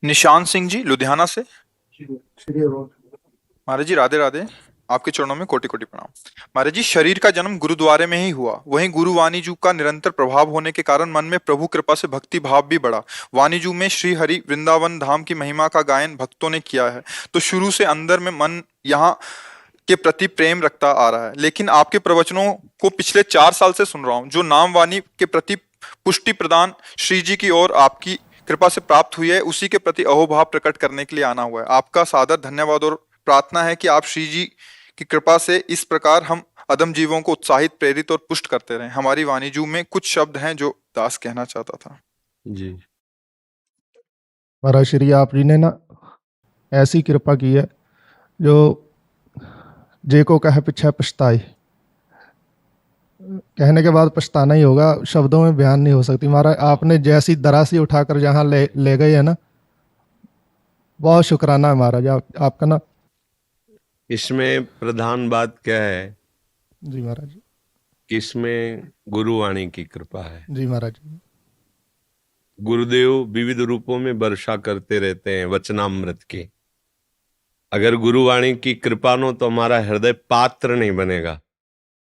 निशान सिंह जी लुधियाना से। श्री रोड। महाराज जी राधे राधे। आपके चरणों में कोटि कोटि प्रणाम। महाराज जी, शरीर का जन्म गुरुद्वारे में ही हुआ, वहीं गुरु वाणीजू का निरंतर प्रभाव होने के कारण मन में प्रभु कृपा से भक्ति भाव भी बढ़ा। वाणीजू में श्री हरि वृंदावन धाम की महिमा का गायन भक्तों ने किया है, तो शुरू से अंदर में मन यहाँ के प्रति प्रेम रखता आ रहा है। लेकिन आपके प्रवचनों को पिछले 4 साल से सुन रहा हूँ, जो नाम वाणी के प्रति पुष्टि प्रदान श्री जी की ओर आपकी कृपा से प्राप्त हुई है, उसी के प्रति अहोभाव प्रकट करने के लिए आना हुआ है। आपका सादर धन्यवाद और प्रार्थना है कि आप श्री जी की कृपा से इस प्रकार हम अदम जीवों को उत्साहित, प्रेरित और पुष्ट करते रहें। हमारी वाणीजू में कुछ शब्द हैं जो दास कहना चाहता था। जी। महाराज श्री आप जी ने ना ऐसी कृपा की है जो जे को कहे पीछे पछताए, कहने के बाद पछताना ही होगा, शब्दों में बयान नहीं हो सकती। महाराज आपने जैसी दरासी उठाकर जहाँ ले गए है ना, बहुत शुक्राना है महाराज आपका ना। इसमें प्रधान बात क्या है जी महाराज जी। कि इसमें गुरुवाणी की कृपा है। जी महाराज जी। गुरुदेव विविध रूपों में वर्षा करते रहते हैं वचनामृत की। अगर गुरुवाणी की कृपा न हो तो हमारा हृदय पात्र नहीं बनेगा,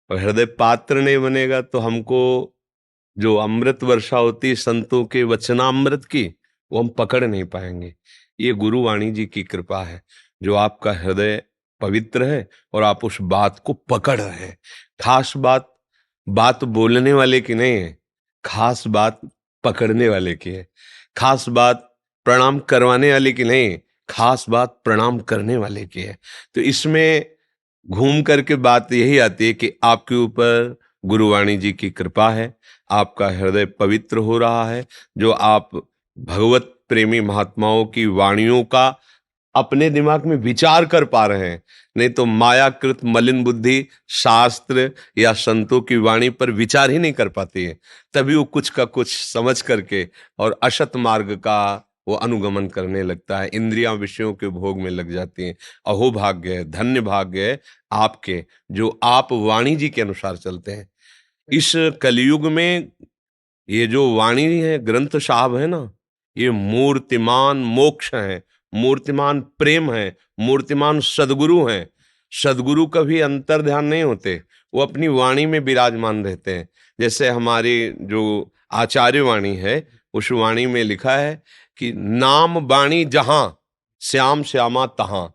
और हृदय पात्र नहीं बनेगा तो हमको जो अमृत वर्षा होती है संतों के वचनामृत की, वो हम पकड़ नहीं पाएंगे। ये गुरुवाणी जी की कृपा है जो आपका हृदय पवित्र है और आप उस बात को पकड़ रहे हैं। खास बात बात बोलने वाले की नहीं है, खास बात पकड़ने वाले की है। खास बात प्रणाम करवाने वाले की नहीं है, खास बात प्रणाम करने वाले की है। तो इसमें घूम करके बात यही आती है कि आपके ऊपर गुरुवाणी जी की कृपा है, आपका हृदय पवित्र हो रहा है, जो आप भगवत प्रेमी महात्माओं की वाणियों का अपने दिमाग में विचार कर पा रहे हैं। नहीं तो मायाकृत मलिन बुद्धि शास्त्र या संतों की वाणी पर विचार ही नहीं कर पाती है, तभी वो कुछ का कुछ समझ करके और अशत मार्ग का वो अनुगमन करने लगता है, इंद्रियां विषयों के भोग में लग जाती हैं। अहो भाग्य है, धन्य भाग्य है आपके, जो आप वाणी जी के अनुसार चलते हैं। इस कलयुग में ये जो वाणी है, ग्रंथ साहब है ना, ये मूर्तिमान मोक्ष है, मूर्तिमान प्रेम है, मूर्तिमान सदगुरु हैं। सदगुरु कभी अंतर ध्यान नहीं होते, वो अपनी वाणी में विराजमान रहते हैं। जैसे हमारी जो आचार्य वाणी है, उस वाणी में लिखा है कि नाम वाणी जहां श्याम श्यामा तहां।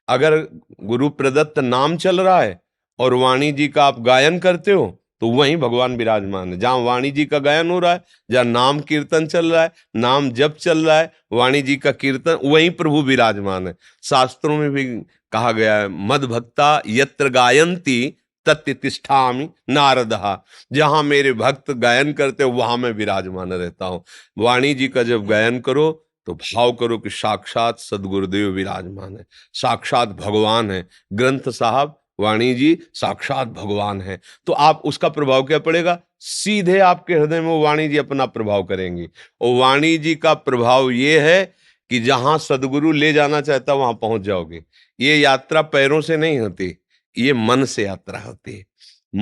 अगर गुरु प्रदत्त नाम चल रहा है और वाणी जी का आप गायन करते हो तो वहीं भगवान विराजमान है। जहां वाणी जी का गायन हो रहा है, जहां नाम कीर्तन चल रहा है, नाम जप चल रहा है, वाणी जी का कीर्तन, वहीं प्रभु विराजमान है। शास्त्रों में भी कहा गया है, मद भक्ता यत्र गायंती तत्ति तिष्ठामि नारदहा। जहां मेरे भक्त गायन करते हो वहां मैं विराजमान रहता हूं। वाणी जी का जब गायन करो तो भाव करो कि साक्षात सदगुरुदेव विराजमान है, साक्षात भगवान है। ग्रंथ साहब वाणी जी साक्षात भगवान है। तो आप उसका प्रभाव क्या पड़ेगा, सीधे आपके हृदय में वो वाणी जी अपना प्रभाव करेंगी। और वाणी जी का प्रभाव ये है कि जहां सदगुरु ले जाना चाहता वहां पहुंच जाओगे। ये यात्रा पैरों से नहीं होती, ये मन से यात्रा होती है।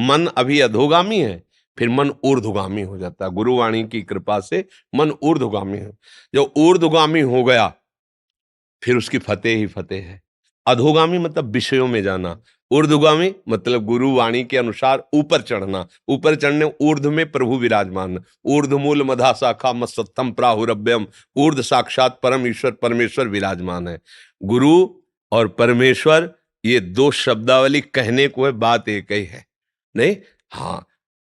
मन अभी अधोगामी है, फिर मन ऊर्ध्वगामी हो जाता है। गुरुवाणी की कृपा से मन ऊर्ध्वगामी है। जब ऊर्ध्वगामी हो गया फिर उसकी फतेह ही फतेह है। अधोगामी मतलब विषयों में जाना, ऊर्ध्वगामी मतलब गुरु वाणी के अनुसार ऊपर चढ़ना। ऊपर चढ़ने ऊर्ध्व में प्रभु विराजमान, ऊर्ध्व मूल मधा शाखा मत्सत्तम प्राहुरभ्यम। ऊर्ध्व साक्षात परम ईश्वर परमेश्वर विराजमान है। गुरु और परमेश्वर ये दो शब्दावली कहने को है, बात एक ही है। नहीं, हाँ,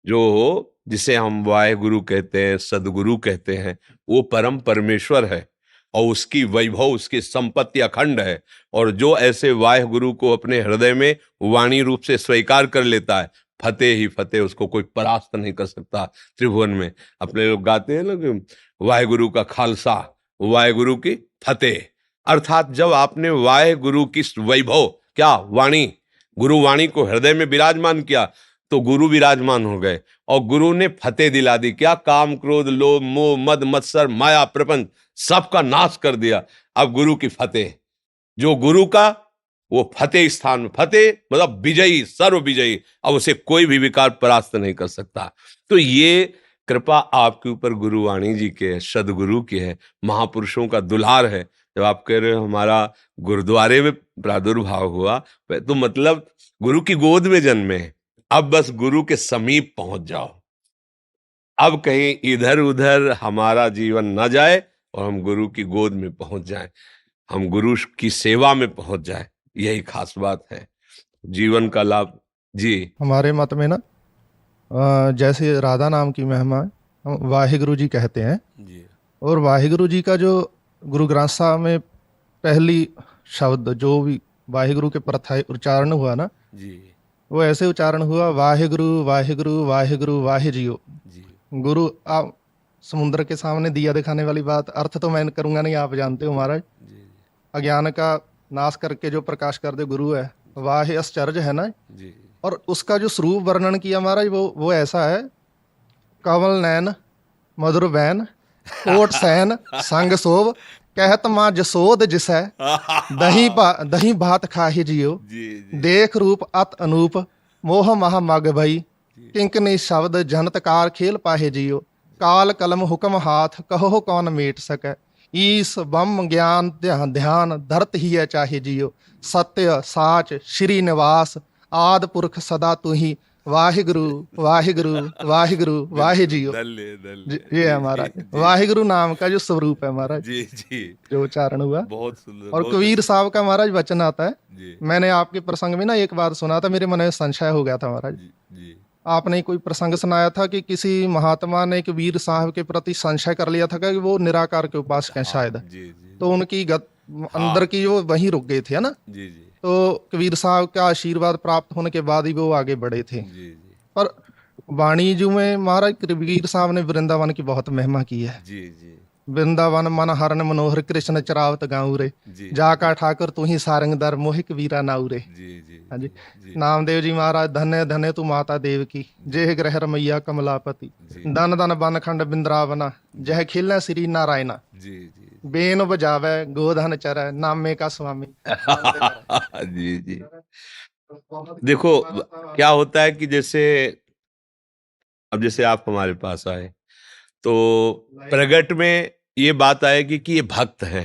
जो जिसे हम वाहेगुरु कहते हैं, सदगुरु कहते हैं, वो परम परमेश्वर है और उसकी वैभव, उसकी संपत्ति अखंड है। और जो ऐसे वाहेगुरु को अपने हृदय में वाणी रूप से स्वीकार कर लेता है, फतेह ही फतेह, उसको कोई परास्त नहीं कर सकता। त्रिभुवन में अपने लोग गाते हैं ना कि वाहेगुरु का खालसा वाहेगुरु की फतेह। अर्थात जब आपने वाहेगुरु की वैभव, क्या वाणी, गुरु वाणी को हृदय में विराजमान किया तो गुरु विराजमान हो गए और गुरु ने फतेह दिला दी। क्या, काम क्रोध लोभ मोह मद मत्सर माया प्रपंच सबका नाश कर दिया। अब गुरु की फतेह, जो गुरु का वो फतेह स्थान में, फतेह मतलब विजयी, सर्व विजयी। अब उसे कोई भी विकार परास्त नहीं कर सकता। तो ये कृपा आपके ऊपर गुरुवाणी जी के है, सदगुरु की है, महापुरुषों का दुलार है। जब आप कह रहे हो हमारा गुरुद्वारे में प्रादुर्भाव हुआ, तो मतलब गुरु की गोद में जन्मे हैं। अब बस गुरु के समीप पहुंच जाओ, अब कहीं इधर उधर हमारा जीवन न जाए और हम गुरु की गोद में पहुंच जाएं, हम गुरु की सेवा में पहुंच जाएं, यही खास बात है जीवन का लाभ। जी हमारे मत में ना जैसे राधा नाम की महिमा है, हम वाहिगुरु जी कहते हैं। जी और वाहिगुरु जी का जो गुरु ग्रंथ साहब में पहली शब्द जो भी वाहिगुरु के प्रथाई उच्चारण हुआ ना, जी वो ऐसे उच्चारण हुआ, वाहिगुरु वाहिगुरु वाहिगुरु वाहि जियो। जी गुरु आप समुद्र के सामने दिया दिखाने वाली बात, अर्थ तो मैं करूंगा नहीं, आप जानते हो महाराज। जी अज्ञान का नाश करके जो प्रकाश कर दे गुरु है, वाह आश्चर्य है ना। जी और उसका जो स्वरूप वर्णन किया महाराज, वो ऐसा है, कमल नैन मधुर बैन कोट सैन संग सोभ कहत माँ जसोद जिसै दही भात खाहि जियो। जी देख रूप अत अनूप मोह महा मग भई किंकनी शब्द जनतकार खेल पाहे जियो। काल कलम हुक्म हाथ कहो कौन मेट सकै ईस बम ज्ञान ध्यान ध्यान धरत ही है चाहे जियो। सत्य साच श्री निवास आद पुरख सदा तू ही वाहिगुरु वाहिगुरु वाहिगुरु वाहि जियो। ये है महाराज वाहिगुरु नाम का जो स्वरूप है महाराज, जी जी जो उच्चारण हुआ। बहुत सुंदर। और बहुत कबीर साहब का महाराज वचन आता है, जी मैंने आपके प्रसंग में ना एक बार सुना था, मेरे मन में संशय हो गया था महाराज। जी जी आपने कोई प्रसंग सुनाया था कि किसी महात्मा ने कबीर साहब के प्रति संशय कर लिया था कि वो निराकार के उपासक हैं शायद, जी जी तो उनकी अंदर की वो वहीं रुक गए थे, है ना। जी जी तो कबीर साहब का आशीर्वाद प्राप्त होने के बाद ही वो आगे बढ़े थे। जी जी पर वाणी जी में महाराज कबीर साहब ने वृंदावन की बहुत महिमा की है। जी जी वृंदावन मन हरन मनोहर कृष्ण चरावत गाँव रे जी जाका ठाकुर तू ही सारंग दर मोहि कबीरा नाऊ रे। जी जी हाँ जी। जी नामदेव जी महाराज धन्य धन्य तू माता देव की जेह ग्रह रमैया कमलापति जी दन दन बन खंड बिंद्रावना जह खिल श्री नारायणा जी जी बेन बजावे गोधन चरै नामे का स्वामी। जी जी देखो क्या होता है कि जैसे अब जैसे आप हमारे पास आए तो प्रगट में ये बात आएगी कि ये भक्त है,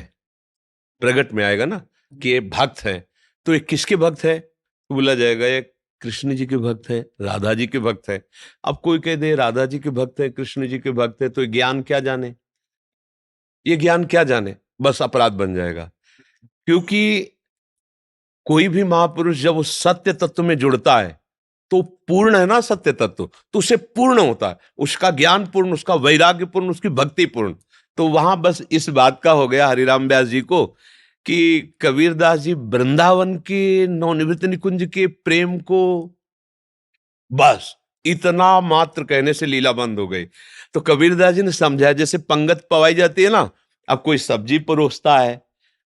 प्रगट में आएगा ना कि ये भक्त है, तो ये किसके भक्त है तो बोला जाएगा ये कृष्ण जी के भक्त है, राधा जी के भक्त है। अब कोई कह दे राधा जी के भक्त है, कृष्ण जी के भक्त है, तो ये ज्ञान क्या जाने, ये ज्ञान क्या जाने, बस अपराध बन जाएगा। क्योंकि कोई भी महापुरुष जब उस सत्य तत्व में जुड़ता है तो पूर्ण है ना सत्य तत्व, तो उसे पूर्ण होता है, उसका ज्ञान पूर्ण, उसका वैराग्य पूर्ण, उसकी भक्ति पूर्ण। तो वहां बस इस बात का हो गया हरिराम व्यास जी को कि कबीरदास जी वृंदावन के नवनिवृत्त निकुंज के प्रेम को बस इतना मात्र कहने से लीला बंद हो गई। तो कबीरदास जी ने समझाया, जैसे पंगत पवाई जाती है ना, अब कोई सब्जी परोसता है,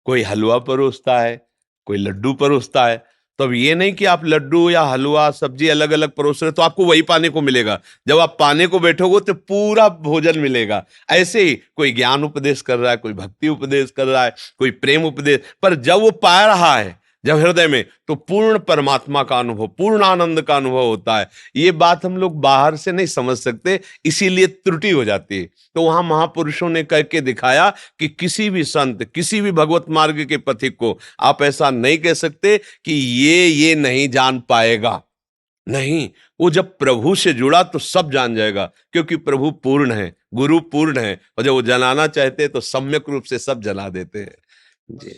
कोई हलवा परोसता है, कोई लड्डू परोसता है, तो अब ये नहीं कि आप लड्डू या हलवा सब्जी अलग अलग परोस रहे तो आपको वही पाने को मिलेगा, जब आप पाने को बैठोगे तो पूरा भोजन मिलेगा। ऐसे ही कोई ज्ञान उपदेश कर रहा है, कोई भक्ति उपदेश कर रहा है, कोई प्रेम उपदेश, पर जब वो पा रहा है जब हृदय में, तो पूर्ण परमात्मा का अनुभव, पूर्ण आनंद का अनुभव होता है। ये बात हम लोग बाहर से नहीं समझ सकते, इसीलिए त्रुटि हो जाती है। तो वहां महापुरुषों ने कह के दिखाया कि किसी भी संत, किसी भी भगवत मार्ग के पथिक को आप ऐसा नहीं कह सकते कि ये नहीं जान पाएगा। नहीं, वो जब प्रभु से जुड़ा तो सब जान जाएगा, क्योंकि प्रभु पूर्ण है, गुरु पूर्ण है, और जब वो जनाना चाहते हैं तो सम्यक रूप से सब जना देते हैं। जी।